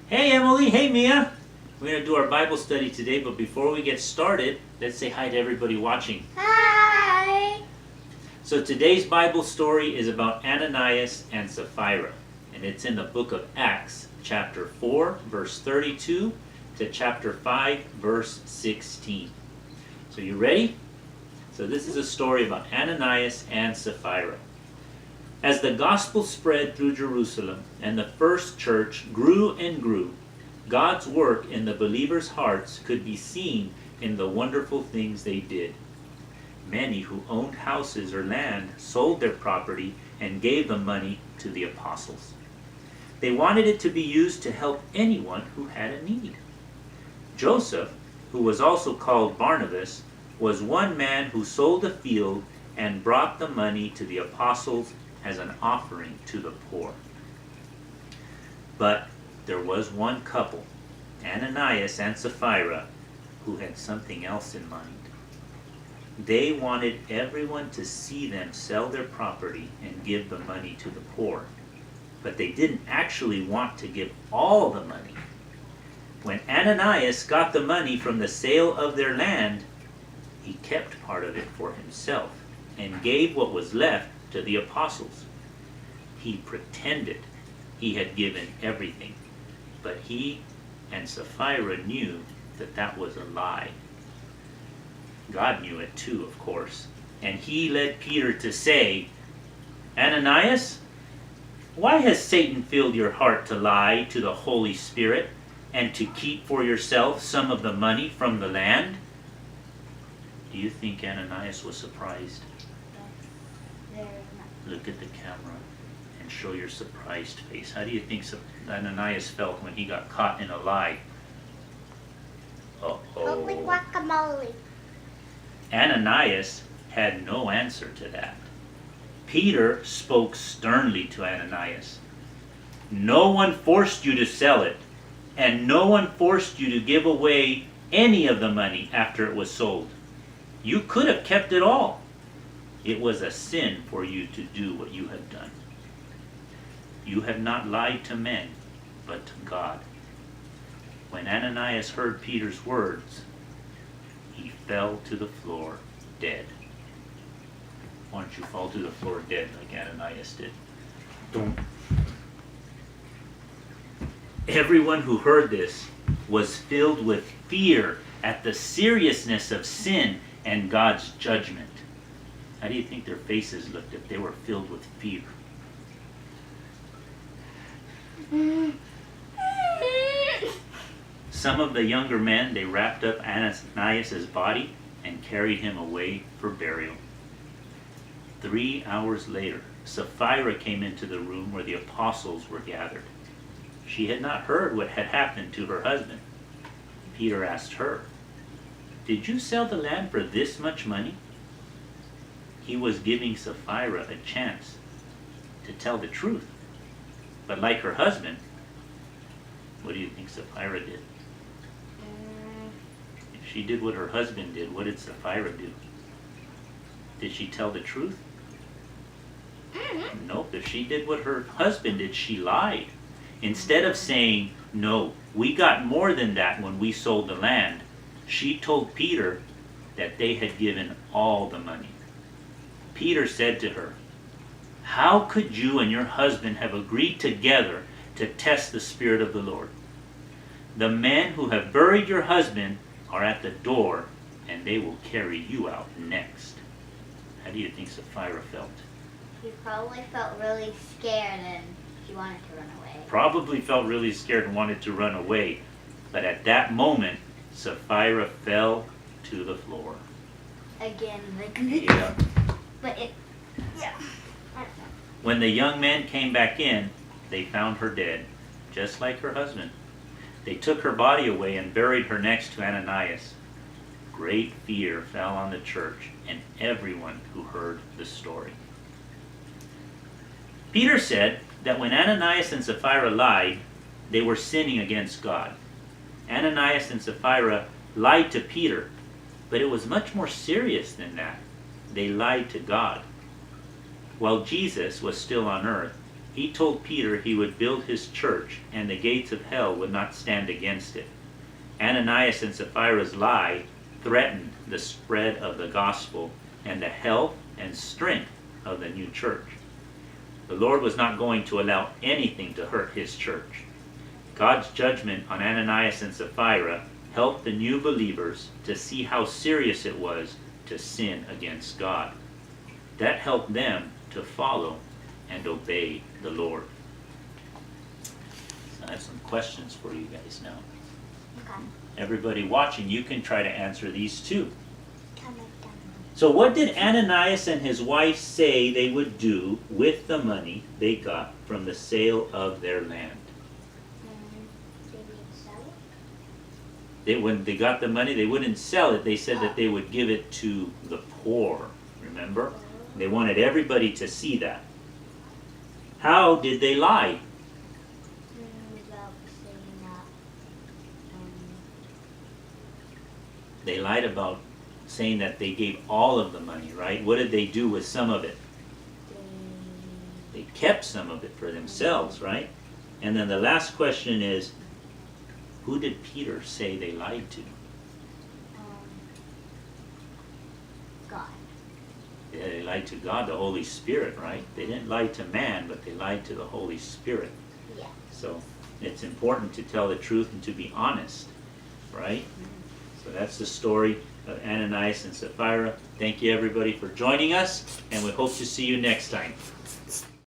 Hey Emily, hey Mia. We're going to do our Bible study today, but before we get started, let's say hi to everybody watching. Hi! So today's Bible story is about Ananias and Sapphira, and it's in the book of Acts, chapter 4, verse 32 to chapter 5, verse 16. So you ready? So this is a story about Ananias and Sapphira. As the gospel spread through Jerusalem and the first church grew and grew, God's work in the believers' hearts could be seen in the wonderful things they did. Many who owned houses or land sold their property and gave the money to the apostles. They wanted it to be used to help anyone who had a need. Joseph, who was also called Barnabas, was one man who sold a field and brought the money to the apostles as an offering to the poor. But there was one couple, Ananias and Sapphira, who had something else in mind. They wanted everyone to see them sell their property and give the money to the poor. But they didn't actually want to give all the money. When Ananias got the money from the sale of their land, he kept part of it for himself and gave what was left to the apostles. He pretended he had given everything, but he and Sapphira knew that that was a lie. God knew it too, of course, and he led Peter to say, "Ananias, why has Satan filled your heart to lie to the Holy Spirit and to keep for yourself some of the money from the land?" Do you think Ananias was surprised? Very much. Look at the camera and show your surprised face. How do you think Ananias felt when he got caught in a lie? Holy Uh-oh. guacamole. Ananias had no answer to that. Peter spoke sternly to Ananias. "No one forced you to sell it, and no one forced you to give away any of the money after it was sold. You could have kept it all. It was a sin for you to do what you have done. You have not lied to men, but to God." When Ananias heard Peter's words, he fell to the floor dead. Why don't you fall to the floor dead like Ananias did? Don't. Everyone who heard this was filled with fear at the seriousness of sin and God's judgment. How do you think their faces looked if they were filled with fear? Some of the younger men, they wrapped up Ananias' body and carried him away for burial. 3 hours later, Sapphira came into the room where the apostles were gathered. She had not heard what had happened to her husband. Peter asked her, "Did you sell the land for this much money?" He was giving Sapphira a chance to tell the truth. But like her husband, what do you think Sapphira did? If she did what her husband did, what did Sapphira do? Did she tell the truth? Nope. If she did what her husband did, she lied. Instead of saying, "No, we got more than that when we sold the land," she told Peter that they had given all the money. Peter said to her, "How could you and your husband have agreed together to test the Spirit of the Lord? The men who have buried your husband are at the door, and they will carry you out next." How do you think Sapphira felt? She probably felt really scared and she wanted to run away. Probably felt really scared and wanted to run away. But at that moment, Sapphira fell to the floor. Again, like Yeah. But it, yeah. When the young men came back in, they found her dead, just like her husband. They took her body away and buried her next to Ananias. Great fear fell on the church and everyone who heard the story. Peter said that when Ananias and Sapphira lied, they were sinning against God. Ananias and Sapphira lied to Peter, but it was much more serious than that. They lied to God. While Jesus was still on earth, He told Peter he would build his church and the gates of hell would not stand against it. Ananias and Sapphira's lie threatened the spread of the gospel and the health and strength of the new church. The Lord was not going to allow anything to hurt his church. God's judgment on Ananias and Sapphira helped the new believers to see how serious it was to sin against God. That helped them to follow and obey the Lord. So I have some questions for you guys now. Okay. Everybody watching, you can try to answer these too. So what did Ananias and his wife say they would do with the money they got from the sale of their land? When they got the money, they wouldn't sell it. They said that they would give it to the poor. Remember? They wanted everybody to see that. How did they lie? They lied about saying that they gave all of the money, right? What did they do with some of it? They kept some of it for themselves, right? And then the last question is, who did Peter say they lied to? God. Yeah, they lied to God, the Holy Spirit, right? They didn't lie to man, but they lied to the Holy Spirit. Yeah. So it's important to tell the truth and to be honest, right? So that's the story of Ananias and Sapphira. Thank you everybody for joining us, and we hope to see you next time.